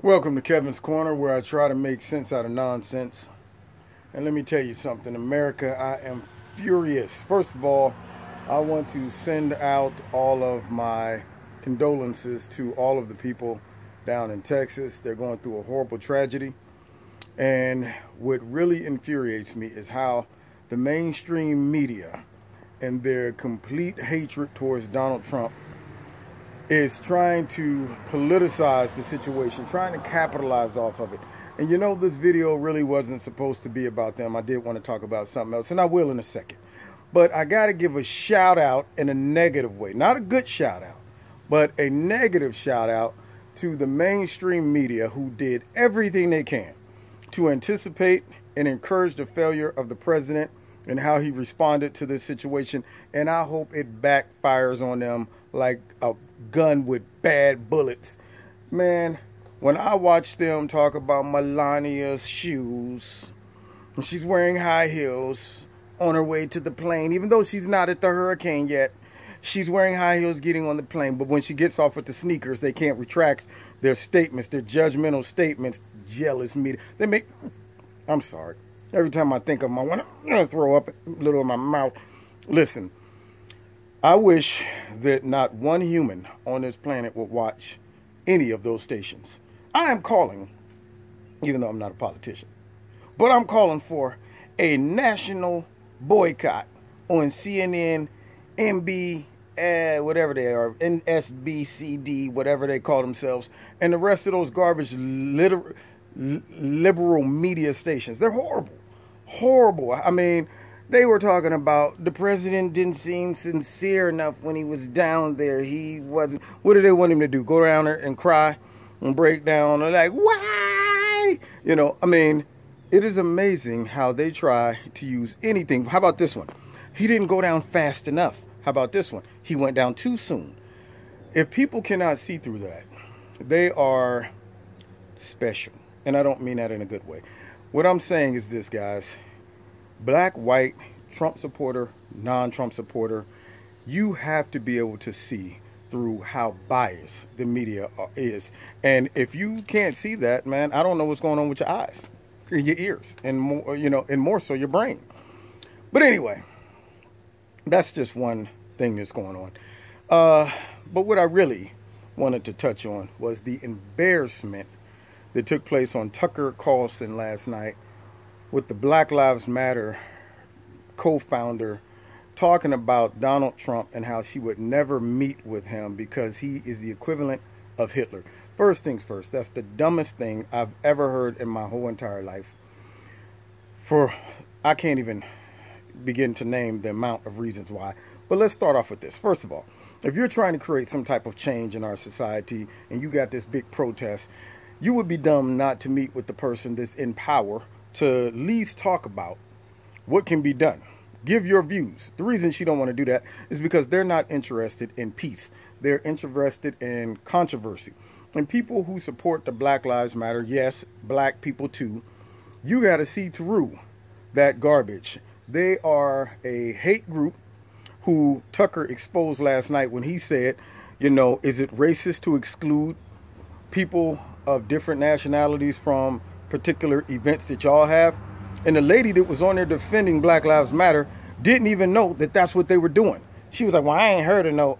Welcome to Kevin's Corner, where I try to make sense out of nonsense. And let me tell you something, America, I am furious. First of all, I want to send out all of my condolences to all of the people down in Texas. They're going through a horrible tragedy. And what really infuriates me is how the mainstream media and their complete hatred towards Donald Trump is trying to politicize the situation, trying to capitalize off of it. And you know, this video really wasn't supposed to be about them. I did want to talk about something else, and I will in a second. But I got to give a shout out in a negative way. Not a good shout out, but a negative shout out to the mainstream media who did everything they can to anticipate and encourage the failure of the president and how he responded to this situation. And I hope it backfires on them like a gun with bad bullets. Man, when I watch them talk about Melania's shoes, and she's wearing high heels on her way to the plane, even though she's not at the hurricane yet, she's wearing high heels getting on the plane. But when she gets off with the sneakers, they can't retract their statements, their judgmental statements. Jealous media. They make, I'm sorry. Every time I think of them, I want to throw up a little in my mouth. Listen, I wish that not one human on this planet would watch any of those stations. I am calling, even though I'm not a politician, but I'm calling for a national boycott on CNN, whatever they are, NSBCD, whatever they call themselves, and the rest of those garbage liberal media stations. They're horrible. Horrible. I mean, they were talking about the president didn't seem sincere enough when he was down there. He wasn't. What do they want him to do? Go down there and cry and break down and like, why? You know, I mean, it is amazing how they try to use anything. How about this one? He didn't go down fast enough. How about this one? He went down too soon. If people cannot see through that, they are special. And I don't mean that in a good way. What I'm saying is this, guys. Black, white, Trump supporter, non-Trump supporter, you have to be able to see through how biased the media is. And if you can't see that, man, I don't know what's going on with your eyes, or your ears, and more, you know, and more so your brain. But anyway, that's just one thing that's going on. But what I really wanted to touch on was the embarrassment that took place on Tucker Carlson last night, with the Black Lives Matter co-founder talking about Donald Trump and how she would never meet with him because he is the equivalent of Hitler. First things first, that's the dumbest thing I've ever heard in my whole entire life. I can't even begin to name the amount of reasons why. But let's start off with this. First of all, if you're trying to create some type of change in our society and you got this big protest, you would be dumb not to meet with the person that's in power to at least talk about what can be done. Give your views. The reason she don't want to do that is because they're not interested in peace. They're interested in controversy. And people who support the Black Lives Matter, yes, black people too, you got to see through that garbage. They are a hate group who Tucker exposed last night when he said, you know, is it racist to exclude people of different nationalities from particular events that y'all have? And the lady that was on there defending Black Lives Matter didn't even know that that's what they were doing. She was like, well, I ain't heard of no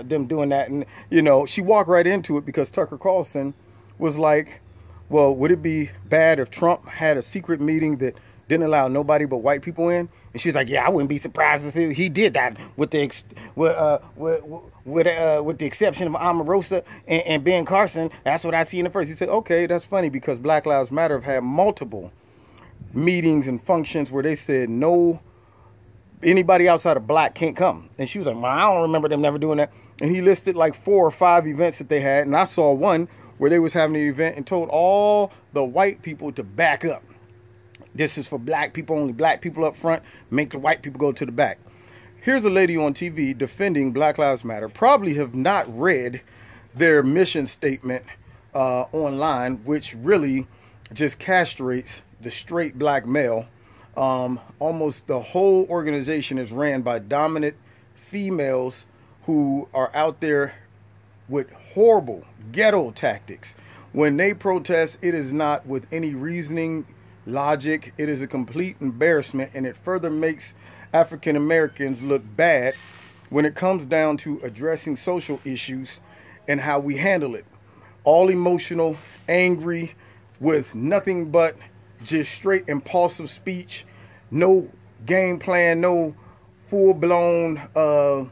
them doing that. And you know, she walked right into it because Tucker Carlson was like, well, would it be bad if Trump had a secret meeting that didn't allow nobody but white people in? And she's like, yeah, I wouldn't be surprised if he did that with the exception of Omarosa and Ben Carson. That's what I see in the first. He said, okay, that's funny because Black Lives Matter have had multiple meetings and functions where they said no, anybody outside of black can't come. And she was like, well, I don't remember them never doing that. And he listed like 4 or 5 events that they had. And I saw one where they was having an event and told all the white people to back up. This is for black people, only black people up front, make the white people go to the back. Here's a lady on TV defending Black Lives Matter, probably have not read their mission statement online, which really just castrates the straight black male. Almost the whole organization is ran by dominant females who are out there with horrible ghetto tactics When they protest, it is not with any reasoning, logic. It is a complete embarrassment, and it further makes African Americans look bad when it comes down to addressing social issues and how we handle it. All emotional, angry, with nothing but just straight impulsive speech, no game plan, no full-blown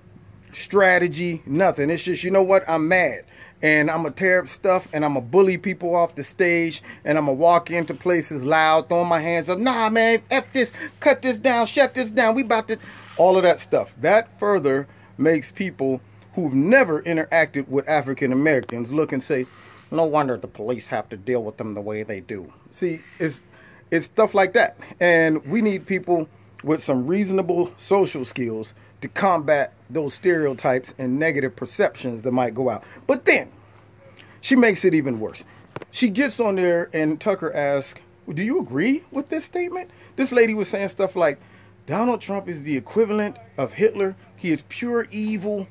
strategy, nothing. It's just, you know what, I'm mad and I'm gonna tear up stuff and I'm gonna bully people off the stage and I'm gonna walk into places loud, throwing my hands up. Nah, man, F this, cut this down, shut this down, we about to, all of that stuff. That further makes people who've never interacted with African Americans look and say, no wonder the police have to deal with them the way they do. See, it's stuff like that. And we need people with some reasonable social skills to combat those stereotypes and negative perceptions that might go out. But then she makes it even worse. She gets on there and Tucker asks, do you agree with this statement? This lady was saying stuff like, Donald Trump is the equivalent of Hitler. He is pure evil.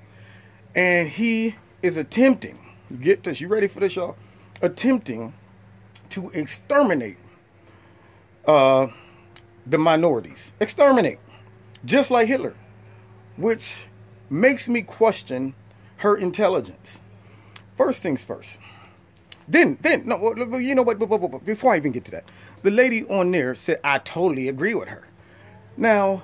And he is attempting, get this, you ready for this, y'all? Attempting to exterminate the minorities. Exterminate. Just like Hitler. Which makes me question her intelligence. First things first. No, you know what, before I even get to that, the lady on there said, I totally agree with her. Now,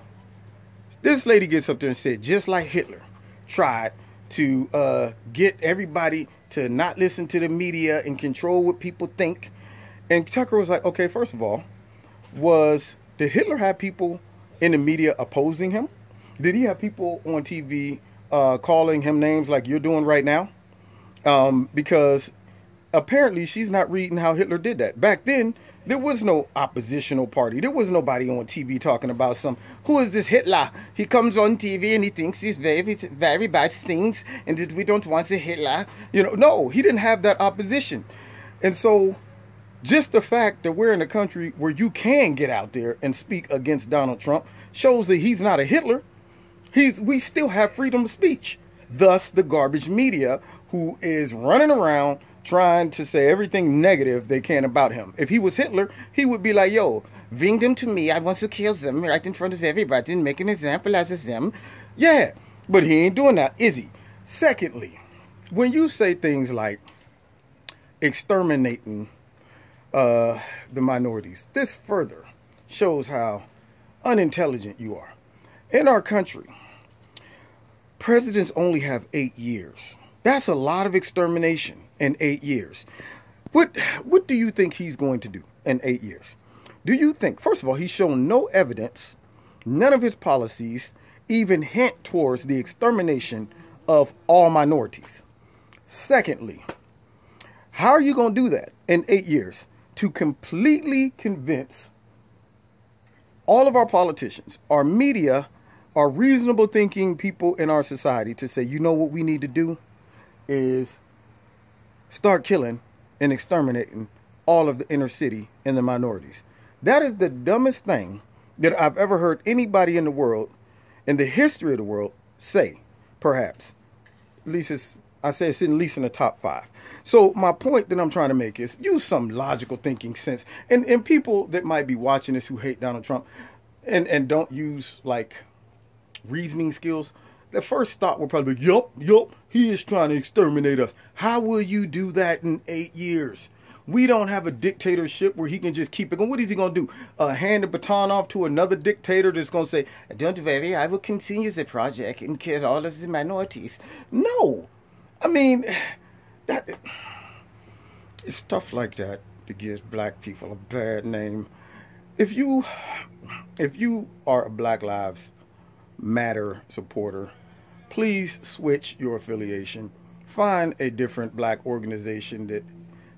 this lady gets up there and said, just like Hitler tried to get everybody to not listen to the media and control what people think. And Tucker was like, okay, first of all, did Hitler have people in the media opposing him? Did he have people on TV calling him names like you're doing right now? Because apparently she's not reading how Hitler did that. Back then, there was no oppositional party. There was nobody on TV talking about who is this Hitler? He comes on TV and he thinks he's very bad things and that we don't want a Hitler. You know, no, he didn't have that opposition. And so just the fact that we're in a country where you can get out there and speak against Donald Trump shows that he's not a Hitler. We still have freedom of speech. Thus, the garbage media who is running around trying to say everything negative they can about him. If he was Hitler, he would be like, yo, bring them to me. I want to kill them right in front of everybody and make an example out of them. Yeah, but he ain't doing that, is he? Secondly, when you say things like exterminating the minorities, this further shows how unintelligent you are. In our country, presidents only have 8 years. That's a lot of extermination in 8 years. What do you think he's going to do in 8 years? Do you think, first of all, he's shown no evidence, none of his policies even hint towards the extermination of all minorities. Secondly, how are you going to do that in 8 years to completely convince all of our politicians, our media, our reasonable thinking people in our society to say, you know what we need to do is start killing and exterminating all of the inner city and the minorities. That is the dumbest thing that I've ever heard anybody in the world, in the history of the world, say, perhaps. At least I say it's at least in the top 5. So my point that I'm trying to make is use some logical thinking sense. And people that might be watching this who hate Donald Trump and don't use like reasoning skills, the first thought will probably be, yup, he is trying to exterminate us. How will you do that in 8 years? We don't have a dictatorship where he can just keep it going. What is he going to do? Hand the baton off to another dictator that's going to say, don't worry, I will continue the project and kill all of the minorities. No. I mean, it's stuff like that that gives black people a bad name. If you are a Black Lives Matter supporter, please switch your affiliation. Find a different black organization that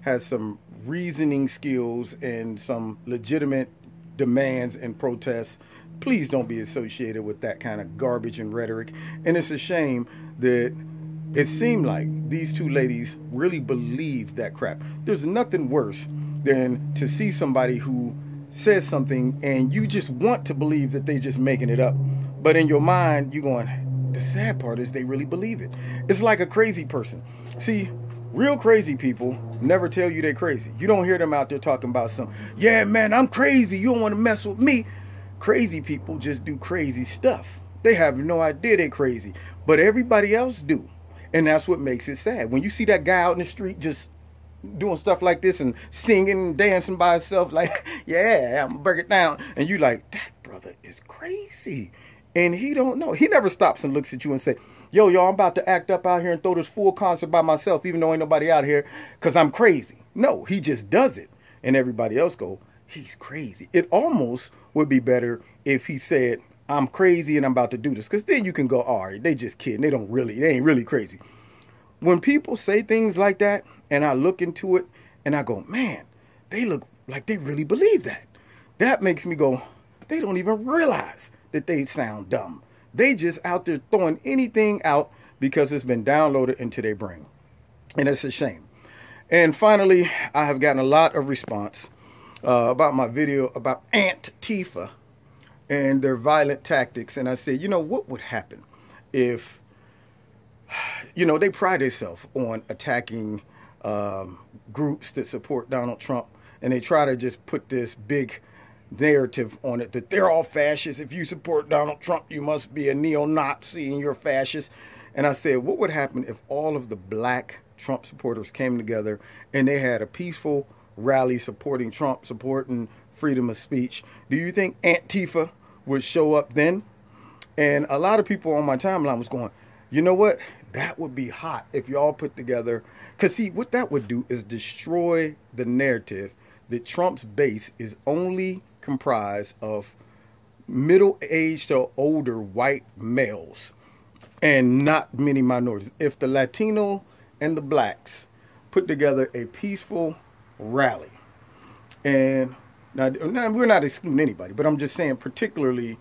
has some reasoning skills and some legitimate demands and protests. Please don't be associated with that kind of garbage and rhetoric. And it's a shame that it seemed like these two ladies really believed that crap. There's nothing worse than to see somebody who says something and you just want to believe that they're just making it up. But in your mind, you're going, the sad part is they really believe it. It's like a crazy person. See, Real crazy people never tell you they're crazy. You don't hear them out there talking about some, yeah, man, I'm crazy. You don't want to mess with me. Crazy people just do crazy stuff. They have no idea they're crazy, but everybody else do. And that's what makes it sad. When you see that guy out in the street just doing stuff like this and singing and dancing by himself, like, yeah, I'm gonna break it down. And you like, that brother is crazy. And he don't know. He never stops and looks at you and say, yo, I'm about to act up out here and throw this full concert by myself, even though ain't nobody out here, because I'm crazy. No, he just does it. And everybody else go, he's crazy. It almost would be better if he said, I'm crazy and I'm about to do this. Because then you can go, all right, they just kidding. They ain't really crazy. When people say things like that, and I look into it, and I go, man, they look like they really believe that. That makes me go, they don't even realize that they sound dumb. They just out there throwing anything out because it's been downloaded into their brain. And it's a shame. And finally, I have gotten a lot of response about my video about Antifa and their violent tactics. And I said, you know, what would happen if, you know, they pride themselves on attacking groups that support Donald Trump, and they try to just put this big narrative on it that they're all fascists. If you support Donald Trump, you must be a neo-Nazi and you're fascist. And I said, what would happen if all of the black Trump supporters came together and they had a peaceful rally supporting Trump, supporting freedom of speech? Do you think Antifa would show up then? And a lot of people on my timeline was going, you know what? That would be hot if y'all put together. Because see, what that would do is destroy the narrative that Trump's base is only comprised of middle-aged or older white males and not many minorities. If the Latino and the blacks put together a peaceful rally, and now we're not excluding anybody, but I'm just saying particularly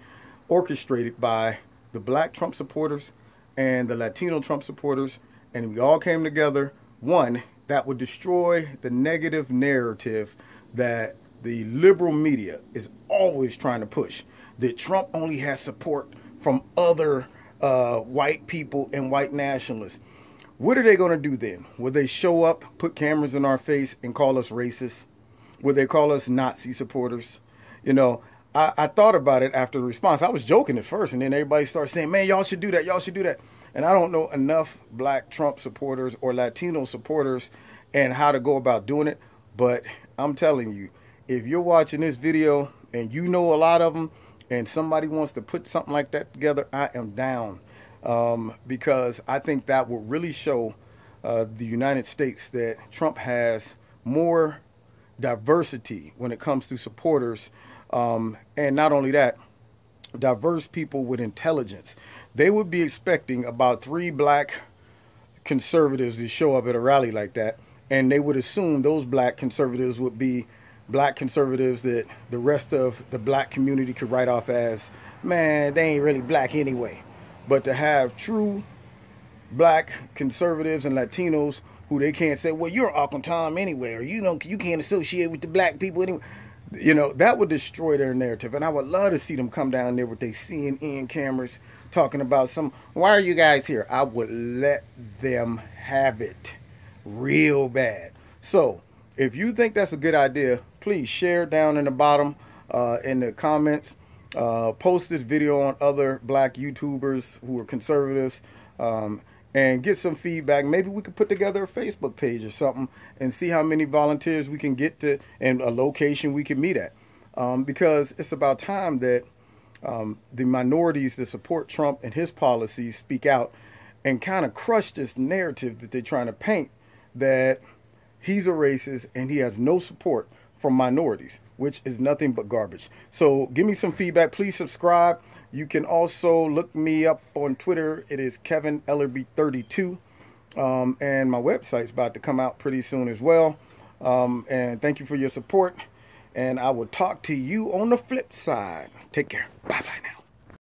orchestrated by the black Trump supporters and the Latino Trump supporters, and we all came together, one, that would destroy the negative narrative that the liberal media is always trying to push, that Trump only has support from other white people and white nationalists. What are they going to do then? Will they show up, put cameras in our face and call us racist? Will they call us Nazi supporters? You know, I thought about it after the response. I was joking at first, and then everybody starts saying, man, y'all should do that. Y'all should do that. And I don't know enough black Trump supporters or Latino supporters and how to go about doing it. But I'm telling you, if you're watching this video and you know a lot of them and somebody wants to put something like that together, I am down. Because I think that will really show the United States that Trump has more diversity when it comes to supporters. And not only that, diverse people with intelligence. They would be expecting about 3 black conservatives to show up at a rally like that, and they would assume those black conservatives would be black conservatives that the rest of the black community could write off as, man, they ain't really black anyway. But to have true black conservatives and Latinos who they can't say, well, you're Uncle Tom anyway, or you can't associate with the black people anyway. You know, that would destroy their narrative. And I would love to see them come down there with their CNN cameras talking about why are you guys here? I would let them have it real bad. So if you think that's a good idea, please share down in the bottom in the comments. Post this video on other black YouTubers who are conservatives and get some feedback. Maybe we could put together a Facebook page or something and see how many volunteers we can get to and a location we can meet at. Because it's about time that the minorities that support Trump and his policies speak out and kind of crush this narrative that they're trying to paint that he's a racist and he has no support from minorities, which is nothing but garbage. So give me some feedback. Please subscribe. You can also look me up on Twitter. It is Kevin Ellerby 32. And my website's about to come out pretty soon as well. And thank you for your support. And I will talk to you on the flip side. Take care. Bye-bye now.